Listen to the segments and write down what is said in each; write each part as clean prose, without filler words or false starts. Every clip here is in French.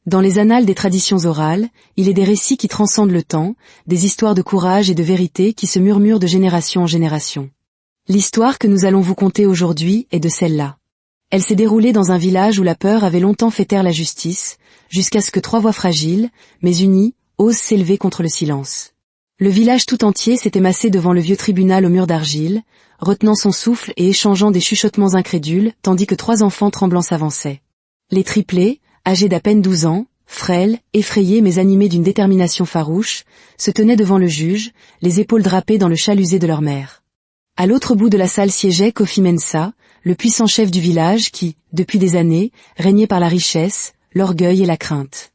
Dans les annales des traditions orales, il est des récits qui transcendent le temps, des histoires de courage et de vérité qui se murmurent de génération en génération. L'histoire que nous allons vous conter aujourd'hui est de celle-là. Elle s'est déroulée dans un village où la peur avait longtemps fait taire la justice, jusqu'à ce que 3 voix fragiles, mais unies, osent s'élever contre le silence. Le village tout entier s'était massé devant le vieux tribunal aux murs d'argile, retenant son souffle et échangeant des chuchotements incrédules, tandis que 3 enfants tremblants s'avançaient. Les triplés, âgés d'à peine 12 ans, frêles, effrayés mais animés d'une détermination farouche, se tenaient devant le juge, les épaules drapées dans le châle usé de leur mère. À l'autre bout de la salle siégeait Kofi Mensa, le puissant chef du village qui, depuis des années, régnait par la richesse, l'orgueil et la crainte.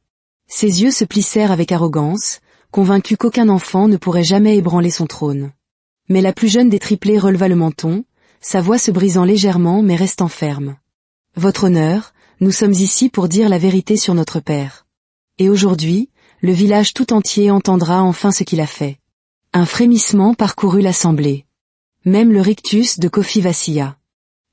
Ses yeux se plissèrent avec arrogance, convaincu qu'aucun enfant ne pourrait jamais ébranler son trône. Mais la plus jeune des triplés releva le menton, sa voix se brisant légèrement mais restant ferme. « Votre honneur, nous sommes ici pour dire la vérité sur notre père. Et aujourd'hui, le village tout entier entendra enfin ce qu'il a fait. » Un frémissement parcourut l'assemblée. Même le rictus de Kofi vacilla.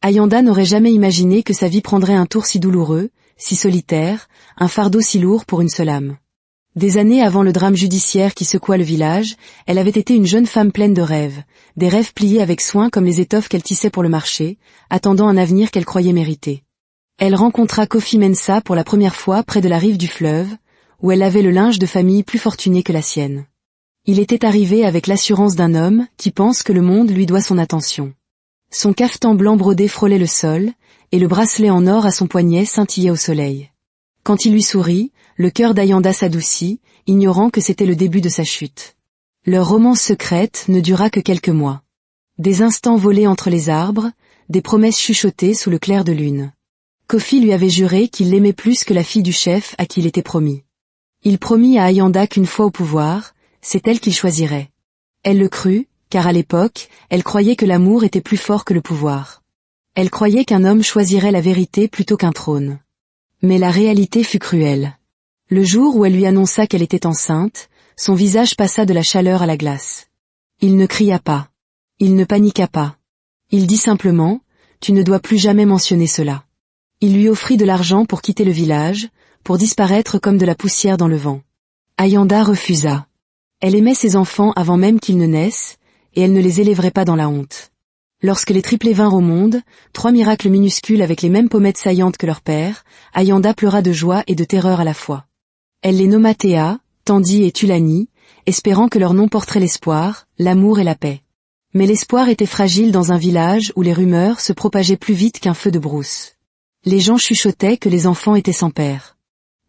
Ayanda n'aurait jamais imaginé que sa vie prendrait un tour si douloureux, si solitaire, un fardeau si lourd pour une seule âme. Des années avant le drame judiciaire qui secoua le village, elle avait été une jeune femme pleine de rêves, des rêves pliés avec soin comme les étoffes qu'elle tissait pour le marché, attendant un avenir qu'elle croyait mériter. Elle rencontra Kofi Mensa pour la première fois près de la rive du fleuve, où elle avait le linge de famille plus fortuné que la sienne. Il était arrivé avec l'assurance d'un homme qui pense que le monde lui doit son attention. Son cafetan blanc brodé frôlait le sol, et le bracelet en or à son poignet scintillait au soleil. Quand il lui sourit, le cœur d'Ayanda s'adoucit, ignorant que c'était le début de sa chute. Leur romance secrète ne dura que quelques mois. Des instants volés entre les arbres, des promesses chuchotées sous le clair de lune. Kofi lui avait juré qu'il l'aimait plus que la fille du chef à qui il était promis. Il promit à Ayanda qu'une fois au pouvoir, c'est elle qu'il choisirait. Elle le crut, car à l'époque, elle croyait que l'amour était plus fort que le pouvoir. Elle croyait qu'un homme choisirait la vérité plutôt qu'un trône. Mais la réalité fut cruelle. Le jour où elle lui annonça qu'elle était enceinte, son visage passa de la chaleur à la glace. Il ne cria pas. Il ne paniqua pas. Il dit simplement, « Tu ne dois plus jamais mentionner cela. » Il lui offrit de l'argent pour quitter le village, pour disparaître comme de la poussière dans le vent. Ayanda refusa. Elle aimait ses enfants avant même qu'ils ne naissent, et elle ne les élèverait pas dans la honte. Lorsque les triplés vinrent au monde, 3 miracles minuscules avec les mêmes pommettes saillantes que leur père, Ayanda pleura de joie et de terreur à la fois. Elle les nomma Théa, Tandy et Tulani, espérant que leur nom porterait l'espoir, l'amour et la paix. Mais l'espoir était fragile dans un village où les rumeurs se propageaient plus vite qu'un feu de brousse. Les gens chuchotaient que les enfants étaient sans père.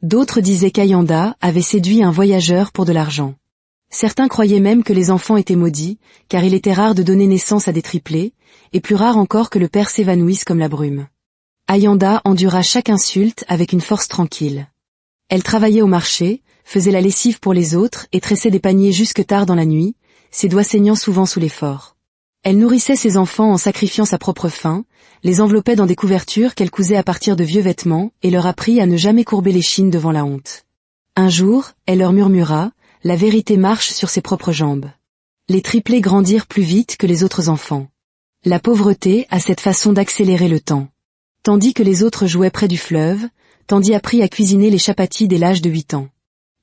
D'autres disaient qu'Ayanda avait séduit un voyageur pour de l'argent. Certains croyaient même que les enfants étaient maudits, car il était rare de donner naissance à des triplés, et plus rare encore que le père s'évanouisse comme la brume. Ayanda endura chaque insulte avec une force tranquille. Elle travaillait au marché, faisait la lessive pour les autres et tressait des paniers jusque tard dans la nuit, ses doigts saignant souvent sous l'effort. Elle nourrissait ses enfants en sacrifiant sa propre faim, les enveloppait dans des couvertures qu'elle cousait à partir de vieux vêtements et leur apprit à ne jamais courber l'échine devant la honte. Un jour, elle leur murmura, « La vérité marche sur ses propres jambes. » Les triplés grandirent plus vite que les autres enfants. La pauvreté a cette façon d'accélérer le temps. Tandis que les autres jouaient près du fleuve, Tandy apprit à cuisiner les chapatis dès l'âge de 8 ans.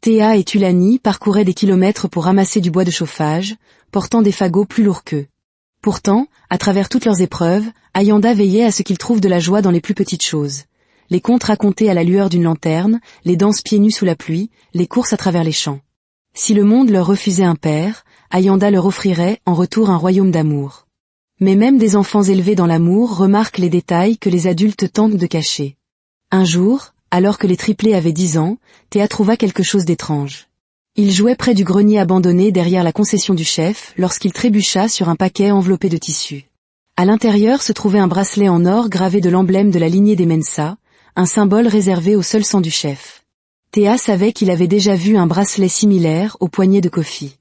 Théa et Tulani parcouraient des kilomètres pour ramasser du bois de chauffage, portant des fagots plus lourds qu'eux. Pourtant, à travers toutes leurs épreuves, Ayanda veillait à ce qu'ils trouvent de la joie dans les plus petites choses. Les contes racontés à la lueur d'une lanterne, les danses pieds nus sous la pluie, les courses à travers les champs. Si le monde leur refusait un père, Ayanda leur offrirait en retour un royaume d'amour. Mais même des enfants élevés dans l'amour remarquent les détails que les adultes tentent de cacher. Un jour, alors que les triplés avaient 10 ans, Théa trouva quelque chose d'étrange. Il jouait près du grenier abandonné derrière la concession du chef lorsqu'il trébucha sur un paquet enveloppé de tissu. À l'intérieur se trouvait un bracelet en or gravé de l'emblème de la lignée des Mensa, un symbole réservé au seul sang du chef. Théa savait qu'il avait déjà vu un bracelet similaire au poignet de Kofi.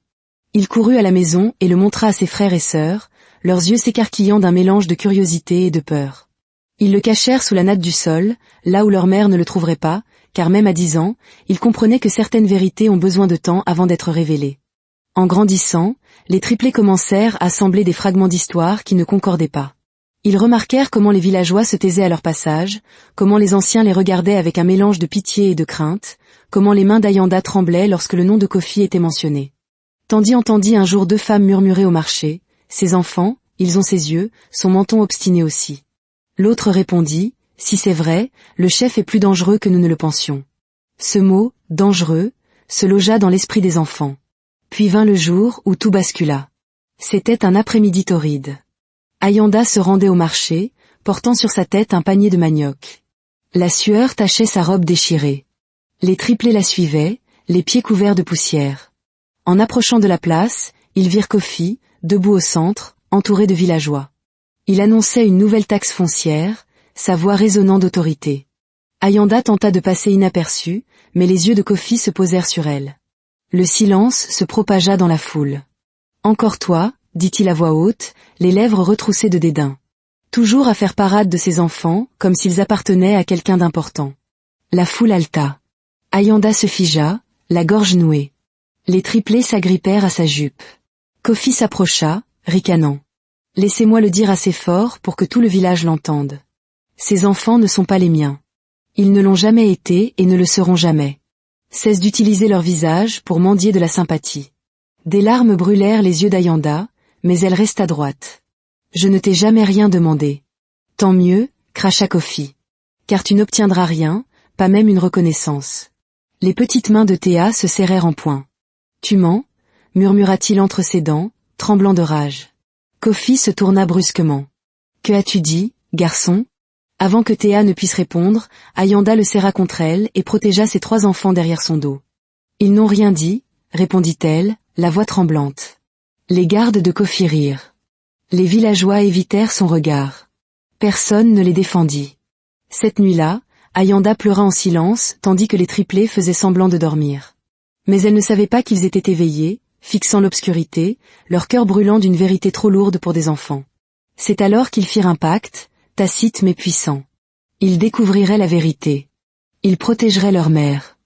Il courut à la maison et le montra à ses frères et sœurs, leurs yeux s'écarquillant d'un mélange de curiosité et de peur. Ils le cachèrent sous la natte du sol, là où leur mère ne le trouverait pas, car même à 10 ans, ils comprenaient que certaines vérités ont besoin de temps avant d'être révélées. En grandissant, les triplés commencèrent à assembler des fragments d'histoire qui ne concordaient pas. Ils remarquèrent comment les villageois se taisaient à leur passage, comment les anciens les regardaient avec un mélange de pitié et de crainte, comment les mains d'Ayanda tremblaient lorsque le nom de Kofi était mentionné. Tandy entendit un jour 2 femmes murmurer au marché, « Ces enfants, ils ont ses yeux, son menton obstiné aussi. » L'autre répondit, « Si c'est vrai, le chef est plus dangereux que nous ne le pensions. » Ce mot, « dangereux », se logea dans l'esprit des enfants. Puis vint le jour où tout bascula. C'était un après-midi torride. Ayanda se rendait au marché, portant sur sa tête un panier de manioc. La sueur tachait sa robe déchirée. Les triplés la suivaient, les pieds couverts de poussière. En approchant de la place, ils virent Kofi, debout au centre, entouré de villageois. Il annonçait une nouvelle taxe foncière, sa voix résonnant d'autorité. Ayanda tenta de passer inaperçue, mais les yeux de Kofi se posèrent sur elle. Le silence se propagea dans la foule. « Encore toi » dit-il à voix haute, les lèvres retroussées de dédain. Toujours à faire parade de ses enfants, comme s'ils appartenaient à quelqu'un d'important. La foule haleta. Ayanda se figea, la gorge nouée. Les triplés s'agrippèrent à sa jupe. Kofi s'approcha, ricanant. « Laissez-moi le dire assez fort pour que tout le village l'entende. Ces enfants ne sont pas les miens. Ils ne l'ont jamais été et ne le seront jamais. Cesse d'utiliser leur visage pour mendier de la sympathie. » Des larmes brûlèrent les yeux d'Ayanda, mais elle resta droite. « Je ne t'ai jamais rien demandé. »« Tant mieux, » cracha Kofi. « Car tu n'obtiendras rien, pas même une reconnaissance. » Les petites mains de Théa se serrèrent en poing. « Tu mens » murmura-t-il entre ses dents, tremblant de rage. Kofi se tourna brusquement. « Que as-tu dit, garçon ?» Avant que Théa ne puisse répondre, Ayanda le serra contre elle et protégea ses 3 enfants derrière son dos. « Ils n'ont rien dit » répondit-elle, la voix tremblante. Les gardes de Kofi rirent. Les villageois évitèrent son regard. Personne ne les défendit. Cette nuit-là, Ayanda pleura en silence tandis que les triplés faisaient semblant de dormir. Mais elle ne savait pas qu'ils étaient éveillés, fixant l'obscurité, leur cœur brûlant d'une vérité trop lourde pour des enfants. C'est alors qu'ils firent un pacte, tacite mais puissant. Ils découvriraient la vérité. Ils protégeraient leur mère.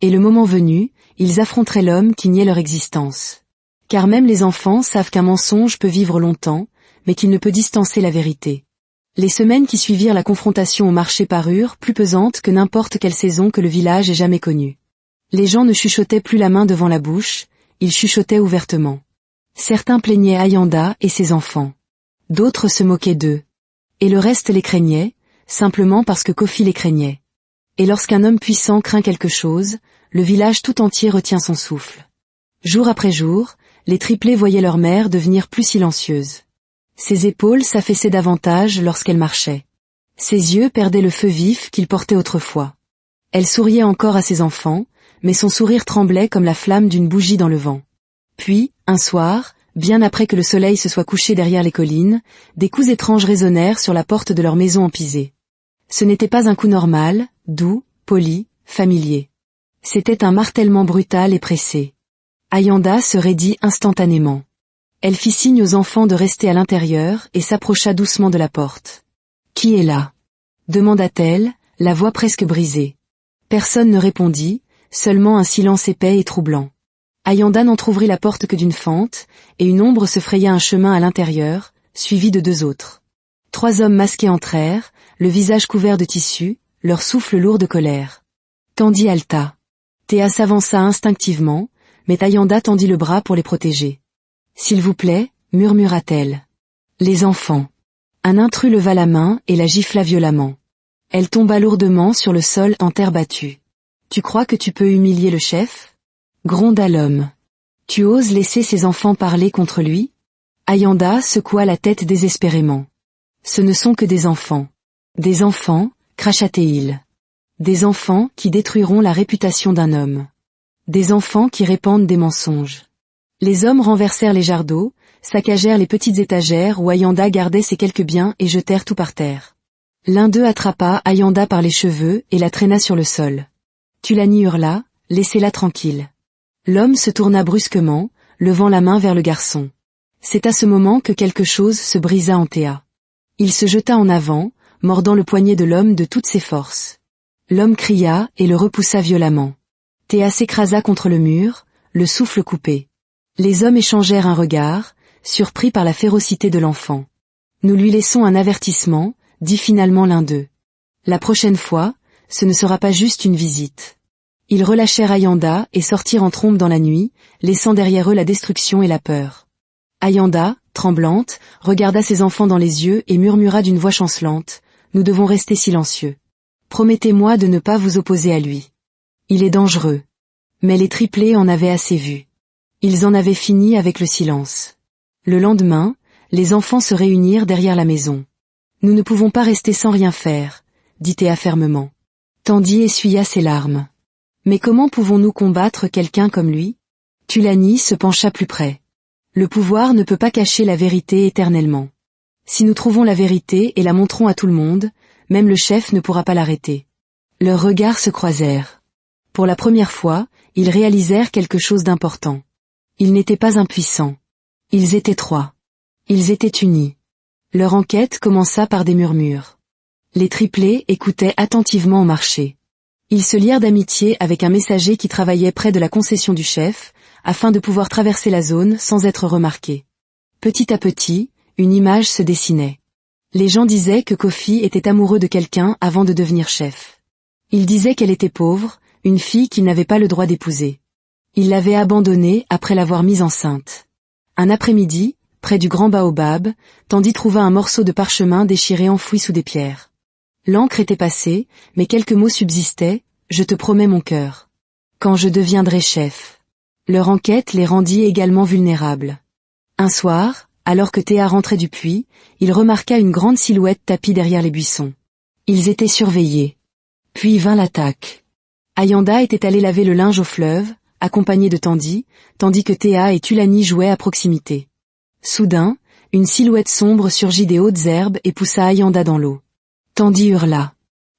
Et le moment venu, ils affronteraient l'homme qui niait leur existence. Car même les enfants savent qu'un mensonge peut vivre longtemps, mais qu'il ne peut distancer la vérité. Les semaines qui suivirent la confrontation au marché parurent plus pesantes que n'importe quelle saison que le village ait jamais connue. Les gens ne chuchotaient plus la main devant la bouche, ils chuchotaient ouvertement. Certains plaignaient Ayanda et ses enfants. D'autres se moquaient d'eux. Et le reste les craignait, simplement parce que Kofi les craignait. Et lorsqu'un homme puissant craint quelque chose, le village tout entier retient son souffle. Jour après jour, les triplés voyaient leur mère devenir plus silencieuse. Ses épaules s'affaissaient davantage lorsqu'elle marchait. Ses yeux perdaient le feu vif qu'ils portaient autrefois. Elle souriait encore à ses enfants, mais son sourire tremblait comme la flamme d'une bougie dans le vent. Puis, un soir, bien après que le soleil se soit couché derrière les collines, des coups étranges résonnèrent sur la porte de leur maison empisée. Ce n'était pas un coup normal, doux, poli, familier. C'était un martèlement brutal et pressé. Ayanda se raidit instantanément. Elle fit signe aux enfants de rester à l'intérieur et s'approcha doucement de la porte. « Qui est là ?» demanda-t-elle, la voix presque brisée. Personne ne répondit, seulement un silence épais et troublant. Ayanda n'entrouvrit la porte que d'une fente, et une ombre se fraya un chemin à l'intérieur, suivie de 2 autres. 3 hommes masqués entrèrent, le visage couvert de tissu, leur souffle lourd de colère. Tandy haleta. Théa s'avança instinctivement, mais Ayanda tendit le bras pour les protéger. « S'il vous plaît » murmura-t-elle. « Les enfants. » Un intrus leva la main et la gifla violemment. Elle tomba lourdement sur le sol en terre battue. « Tu crois que tu peux humilier le chef ?» gronda l'homme. « Tu oses laisser ces enfants parler contre lui ?» Ayanda secoua la tête désespérément. « Ce ne sont que des enfants. »« Des enfants » cracha-t-il. « Des enfants qui détruiront la réputation d'un homme. Des enfants qui répandent des mensonges. » Les hommes renversèrent les jarres d'eau, saccagèrent les petites étagères où Ayanda gardait ses quelques biens et jetèrent tout par terre. L'un d'eux attrapa Ayanda par les cheveux et la traîna sur le sol. « Tulani hurla, laissez-la tranquille. » L'homme se tourna brusquement, levant la main vers le garçon. C'est à ce moment que quelque chose se brisa en Théa. Il se jeta en avant, mordant le poignet de l'homme de toutes ses forces. L'homme cria et le repoussa violemment. Théa s'écrasa contre le mur, le souffle coupé. Les hommes échangèrent un regard, surpris par la férocité de l'enfant. Nous lui laissons un avertissement, dit finalement l'un d'eux. La prochaine fois, ce ne sera pas juste une visite. Ils relâchèrent Ayanda et sortirent en trombe dans la nuit, laissant derrière eux la destruction et la peur. Ayanda, tremblante, regarda ses enfants dans les yeux et murmura d'une voix chancelante, « Nous devons rester silencieux. Promettez-moi de ne pas vous opposer à lui. Il est dangereux. » Mais les triplés en avaient assez vu. Ils en avaient fini avec le silence. Le lendemain, les enfants se réunirent derrière la maison. « Nous ne pouvons pas rester sans rien faire, » dit Théa fermement. Tandy essuya ses larmes. « Mais comment pouvons-nous combattre quelqu'un comme lui ?» Tulani se pencha plus près. « Le pouvoir ne peut pas cacher la vérité éternellement. Si nous trouvons la vérité et la montrons à tout le monde, même le chef ne pourra pas l'arrêter. » Leurs regards se croisèrent. Pour la première fois, ils réalisèrent quelque chose d'important. Ils n'étaient pas impuissants. Ils étaient trois. Ils étaient unis. Leur enquête commença par des murmures. Les triplés écoutaient attentivement au marché. Ils se lièrent d'amitié avec un messager qui travaillait près de la concession du chef, afin de pouvoir traverser la zone sans être remarqués. Petit à petit, une image se dessinait. Les gens disaient que Kofi était amoureux de quelqu'un avant de devenir chef. Ils disaient qu'elle était pauvre, une fille qu'il n'avait pas le droit d'épouser. Il l'avait abandonnée après l'avoir mise enceinte. Un après-midi, près du grand baobab, Tandy trouva un morceau de parchemin déchiré enfoui sous des pierres. L'encre était passée, mais quelques mots subsistaient, « Je te promets mon cœur. Quand je deviendrai chef. » Leur enquête les rendit également vulnérables. Un soir, alors que Théa rentrait du puits, il remarqua une grande silhouette tapie derrière les buissons. Ils étaient surveillés. Puis vint l'attaque. Ayanda était allé laver le linge au fleuve, accompagné de Tandy, tandis que Théa et Tulani jouaient à proximité. Soudain, une silhouette sombre surgit des hautes herbes et poussa Ayanda dans l'eau. Tandy hurla.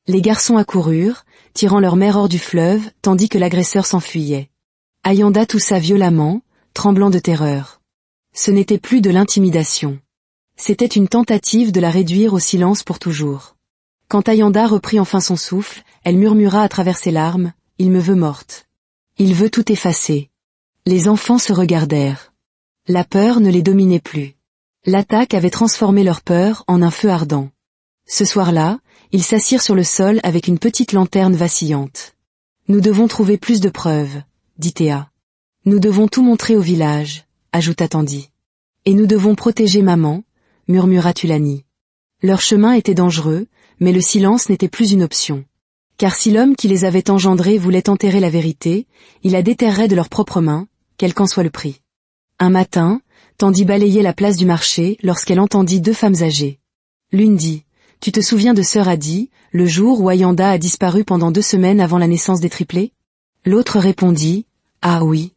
Les garçons accoururent, tirant leur mère hors du fleuve, tandis que l'agresseur s'enfuyait. Ayanda toussa violemment, tremblant de terreur. Ce n'était plus de l'intimidation. C'était une tentative de la réduire au silence pour toujours. Quand Ayanda reprit enfin son souffle, elle murmura à travers ses larmes, « Il me veut morte. Il veut tout effacer. » Les enfants se regardèrent. La peur ne les dominait plus. L'attaque avait transformé leur peur en un feu ardent. Ce soir-là, ils s'assirent sur le sol avec une petite lanterne vacillante. « Nous devons trouver plus de preuves, » dit Théa. « Nous devons tout montrer au village, » ajouta Tandy. « Et nous devons protéger maman, » murmura Tulani. Leur chemin était dangereux, mais le silence n'était plus une option. Car si l'homme qui les avait engendrés voulait enterrer la vérité, il la déterrerait de leurs propres mains, quel qu'en soit le prix. Un matin, Tandy balayait la place du marché lorsqu'elle entendit deux femmes âgées. L'une dit, « Tu te souviens de sœur Adi, le jour où Ayanda a disparu pendant 2 semaines avant la naissance des triplés ?» L'autre répondit, « Ah oui.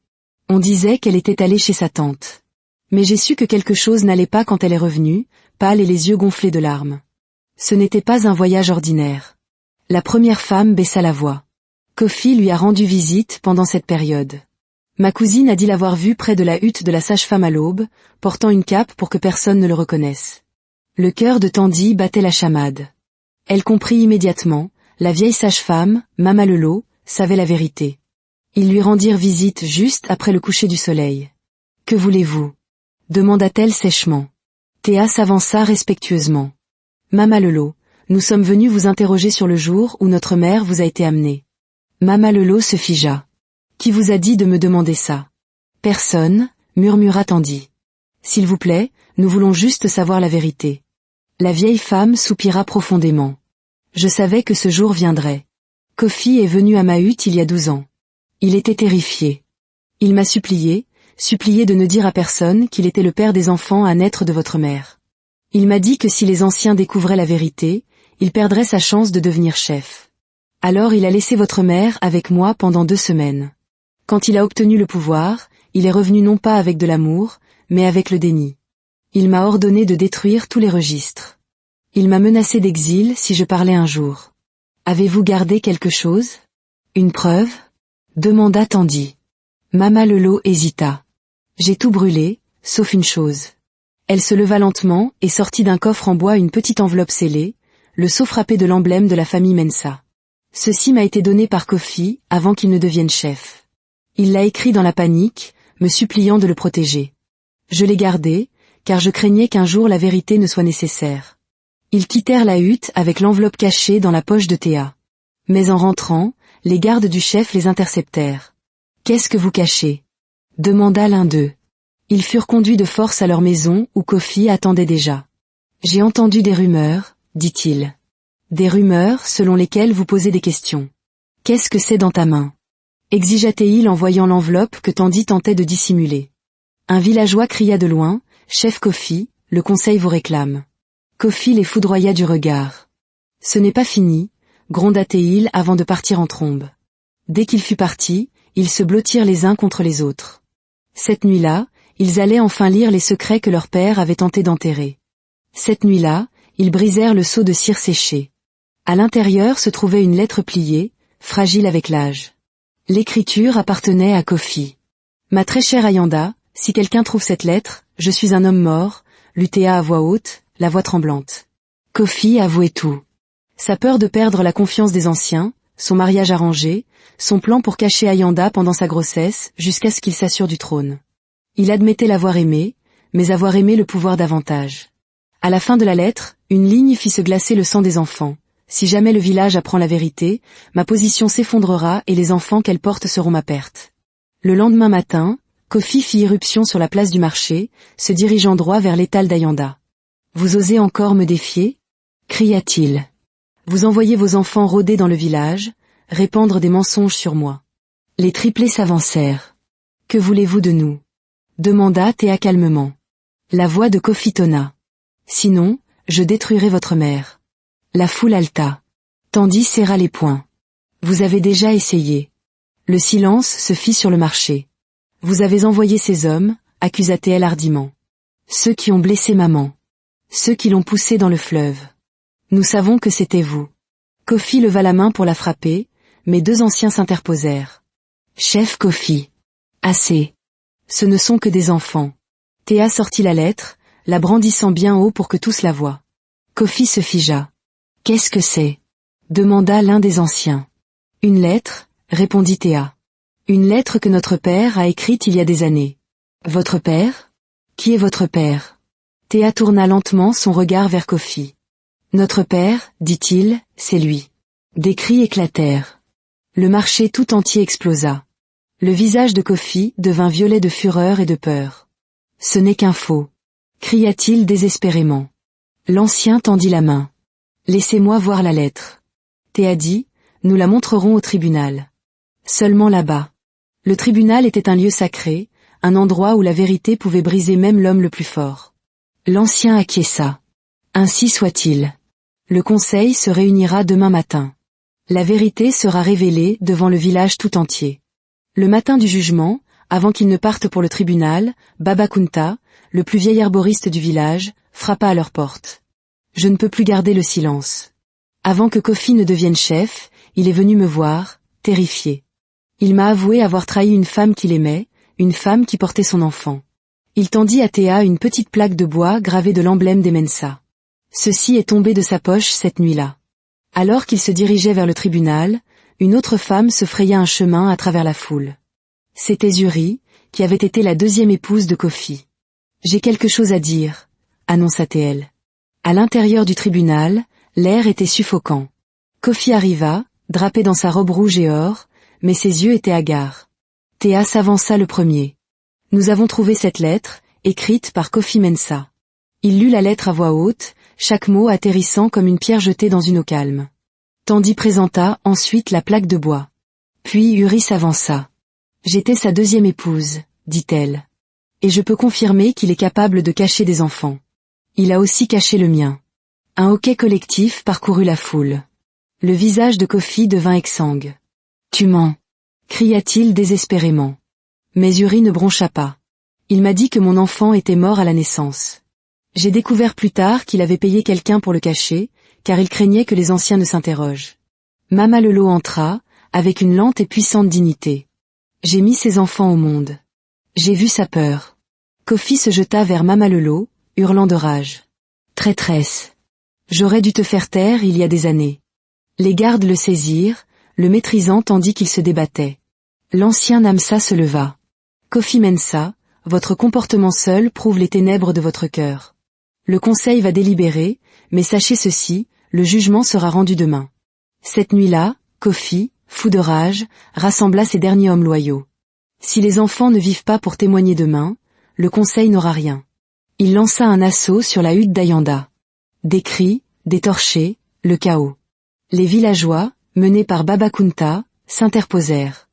On disait qu'elle était allée chez sa tante. Mais j'ai su que quelque chose n'allait pas quand elle est revenue, pâle et les yeux gonflés de larmes. Ce n'était pas un voyage ordinaire. » La première femme baissa la voix. Kofi lui a rendu visite pendant cette période. Ma cousine a dit l'avoir vu près de la hutte de la sage-femme à l'aube, portant une cape pour que personne ne le reconnaisse. Le cœur de Tandy battait la chamade. Elle comprit immédiatement, la vieille sage-femme, Mama Lelo, savait la vérité. Ils lui rendirent visite juste après le coucher du soleil. « Que voulez-vous » demanda-t-elle sèchement. Théa s'avança respectueusement. « Mama Lelo, nous sommes venus vous interroger sur le jour où notre mère vous a été amenée. » Mama Lelo se figea. « Qui vous a dit de me demander ça ?»« Personne, » murmura Tandy. « S'il vous plaît, nous voulons juste savoir la vérité. » La vieille femme soupira profondément. « Je savais que ce jour viendrait. Kofi est venu à ma hutte il y a 12 ans. Il était terrifié. Il m'a supplié de ne dire à personne qu'il était le père des enfants à naître de votre mère. Il m'a dit que si les anciens découvraient la vérité, il perdrait sa chance de devenir chef. Alors il a laissé votre mère avec moi pendant 2 semaines. Quand il a obtenu le pouvoir, il est revenu non pas avec de l'amour, mais avec le déni. Il m'a ordonné de détruire tous les registres. Il m'a menacé d'exil si je parlais un jour. Avez-vous gardé quelque chose? Une preuve? Demanda Tandy. Mama Lelo hésita. J'ai tout brûlé, sauf une chose. Elle se leva lentement et sortit d'un coffre en bois une petite enveloppe scellée, le sceau frappé de l'emblème de la famille Mensa. Ceci m'a été donné par Kofi avant qu'il ne devienne chef. Il l'a écrit dans la panique, me suppliant de le protéger. Je l'ai gardé, car je craignais qu'un jour la vérité ne soit nécessaire. Ils quittèrent la hutte avec l'enveloppe cachée dans la poche de Théa. Mais en rentrant, les gardes du chef les interceptèrent. « Qu'est-ce que vous cachez ?» demanda l'un d'eux. Ils furent conduits de force à leur maison où Kofi attendait déjà. « J'ai entendu des rumeurs, dit-il. Des rumeurs selon lesquelles vous posez des questions. Qu'est-ce que c'est dans ta main ? Exigea-t-il en voyant l'enveloppe que Tandy tentait de dissimuler. Un villageois cria de loin, « Chef Kofi, le conseil vous réclame. » Kofi les foudroya du regard. « Ce n'est pas fini, gronda-t-il avant de partir en trombe. Dès qu'il fut parti, ils se blottirent les uns contre les autres. Cette nuit-là, ils allaient enfin lire les secrets que leur père avait tenté d'enterrer. Cette nuit-là, ils brisèrent le seau de cire séché. À l'intérieur se trouvait une lettre pliée, fragile avec l'âge. L'écriture appartenait à Kofi. « Ma très chère Ayanda, si quelqu'un trouve cette lettre, je suis un homme mort, » lut Théa à voix haute, la voix tremblante. Kofi avouait tout. Sa peur de perdre la confiance des anciens, son mariage arrangé, son plan pour cacher Ayanda pendant sa grossesse jusqu'à ce qu'il s'assure du trône. Il admettait l'avoir aimé, mais avoir aimé le pouvoir davantage. À la fin de la lettre, une ligne fit se glacer le sang des enfants. Si jamais le village apprend la vérité, ma position s'effondrera et les enfants qu'elle porte seront ma perte. Le lendemain matin, Kofi fit irruption sur la place du marché, se dirigeant droit vers l'étal d'Ayanda. « Vous osez encore me défier ?» cria-t-il. « Vous envoyez vos enfants rôder dans le village, répandre des mensonges sur moi. » Les triplés s'avancèrent. « Que voulez-vous de nous ?» demanda Théa calmement. La voix de Kofi tonna. « Sinon, je détruirai votre mère. » La foule haleta. Tandy serra les poings. « Vous avez déjà essayé. » Le silence se fit sur le marché. « Vous avez envoyé ces hommes, » accusa-t-elle hardiment. « Ceux qui ont blessé maman. Ceux qui l'ont poussée dans le fleuve. Nous savons que c'était vous. » Kofi leva la main pour la frapper, mais deux anciens s'interposèrent. « Chef Kofi. Assez. Ce ne sont que des enfants. » Théa sortit la lettre, la brandissant bien haut pour que tous la voient. Kofi se figea. « Qu'est-ce que c'est ?» demanda l'un des anciens. « Une lettre, » répondit Théa. « Une lettre que notre père a écrite il y a des années. »« Votre père ? Qui est votre père ?» Théa tourna lentement son regard vers Kofi. « Notre père, dit-il, c'est lui. » Des cris éclatèrent. Le marché tout entier explosa. Le visage de Kofi devint violet de fureur et de peur. « Ce n'est qu'un faux !» cria-t-il désespérément. L'ancien tendit la main. « Laissez-moi voir la lettre. » Théa dit, « Nous la montrerons au tribunal. » Seulement là-bas. Le tribunal était un lieu sacré, un endroit où la vérité pouvait briser même l'homme le plus fort. L'ancien acquiesça. « Ainsi soit-il. Le conseil se réunira demain matin. La vérité sera révélée devant le village tout entier. » Le matin du jugement, avant qu'il ne parte pour le tribunal, Baba Kunta, le plus vieil arboriste du village, frappa à leur porte. Je ne peux plus garder le silence. Avant que Kofi ne devienne chef, il est venu me voir, terrifié. Il m'a avoué avoir trahi une femme qu'il aimait, une femme qui portait son enfant. Il tendit à Théa une petite plaque de bois gravée de l'emblème des Mensa. Ceci est tombé de sa poche cette nuit-là. Alors qu'il se dirigeait vers le tribunal, une autre femme se fraya un chemin à travers la foule. C'était Zuri, qui avait été la deuxième épouse de Kofi. « J'ai quelque chose à dire », annonça-t-elle. À l'intérieur du tribunal, l'air était suffocant. Kofi arriva, drapé dans sa robe rouge et or, mais ses yeux étaient hagards. Théa s'avança le premier. « Nous avons trouvé cette lettre, écrite par Kofi Mensa. » Il lut la lettre à voix haute, chaque mot atterrissant comme une pierre jetée dans une eau calme. Tandy présenta ensuite la plaque de bois. Puis Uri s'avança. « J'étais sa deuxième épouse, » dit-elle. « Et je peux confirmer qu'il est capable de cacher des enfants. Il a aussi caché le mien. » Un hoquet collectif parcourut la foule. Le visage de Kofi devint exsangue. « Tu mens !» cria-t-il désespérément. Mais Uri ne broncha pas. Il m'a dit que mon enfant était mort à la naissance. J'ai découvert plus tard qu'il avait payé quelqu'un pour le cacher, car il craignait que les anciens ne s'interrogent. Mama Lelo entra, avec une lente et puissante dignité. J'ai mis ses enfants au monde. J'ai vu sa peur. Kofi se jeta vers Mama Lelo, hurlant de rage. Traîtresse. J'aurais dû te faire taire il y a des années. Les gardes le saisirent, le maîtrisant tandis qu'il se débattait. L'ancien Namsa se leva. Kofi Mensa, votre comportement seul prouve les ténèbres de votre cœur. Le conseil va délibérer, mais sachez ceci, le jugement sera rendu demain. Cette nuit-là, Kofi, fou de rage, rassembla ses derniers hommes loyaux. Si les enfants ne vivent pas pour témoigner demain, le conseil n'aura rien. Il lança un assaut sur la hutte d'Ayanda. Des cris, des torchers, le chaos. Les villageois, menés par Baba Kunta, s'interposèrent.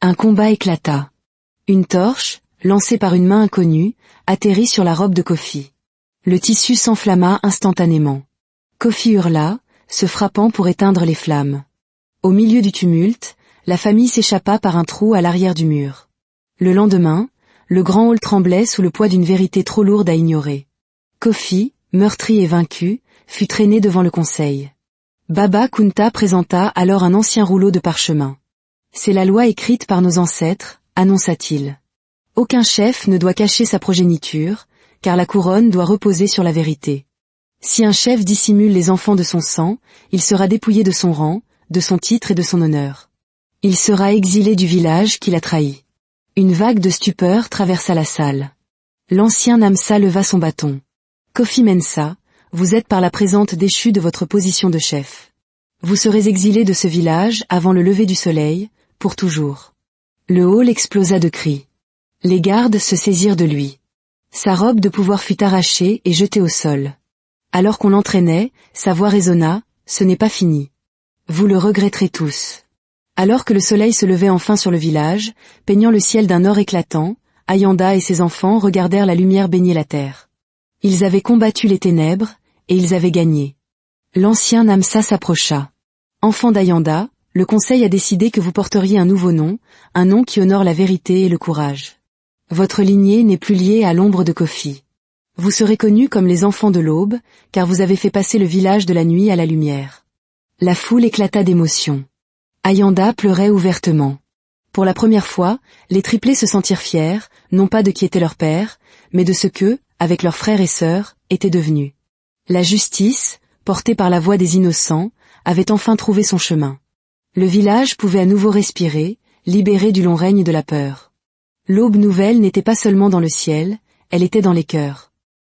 Un combat éclata. Une torche, lancée par une main inconnue, atterrit sur la robe de Kofi. Le tissu s'enflamma instantanément. Kofi hurla, se frappant pour éteindre les flammes. Au milieu du tumulte, la famille s'échappa par un trou à l'arrière du mur. Le lendemain, le grand hall tremblait sous le poids d'une vérité trop lourde à ignorer. Kofi, meurtri et vaincu, fut traîné devant le conseil. Baba Kunta présenta alors un ancien rouleau de parchemin. « C'est la loi écrite par nos ancêtres », annonça-t-il. « Aucun chef ne doit cacher sa progéniture, car la couronne doit reposer sur la vérité. Si un chef dissimule les enfants de son sang, il sera dépouillé de son rang, de son titre et de son honneur. Il sera exilé du village qu'il a trahi. » Une vague de stupeur traversa la salle. L'ancien Namsa leva son bâton. « Kofi Mensa, vous êtes par la présente déchu de votre position de chef. Vous serez exilé de ce village avant le lever du soleil, pour toujours. » Le hall explosa de cris. Les gardes se saisirent de lui. Sa robe de pouvoir fut arrachée et jetée au sol. Alors qu'on l'entraînait, sa voix résonna, « Ce n'est pas fini. Vous le regretterez tous. » Alors que le soleil se levait enfin sur le village, peignant le ciel d'un or éclatant, Ayanda et ses enfants regardèrent la lumière baigner la terre. Ils avaient combattu les ténèbres, et ils avaient gagné. L'ancien Namsa s'approcha. « Enfant d'Ayanda, le conseil a décidé que vous porteriez un nouveau nom, un nom qui honore la vérité et le courage. Votre lignée n'est plus liée à l'ombre de Kofi. Vous serez connus comme les enfants de l'aube, car vous avez fait passer le village de la nuit à la lumière. » La foule éclata d'émotion. Ayanda pleurait ouvertement. Pour la première fois, les triplés se sentirent fiers, non pas de qui était leur père, mais de ce que, avec leurs frères et sœurs, étaient devenus. La justice, portée par la voix des innocents, avait enfin trouvé son chemin. Le village pouvait à nouveau respirer, libéré du long règne de la peur. L'aube nouvelle n'était pas seulement dans le ciel, elle était dans les cœurs.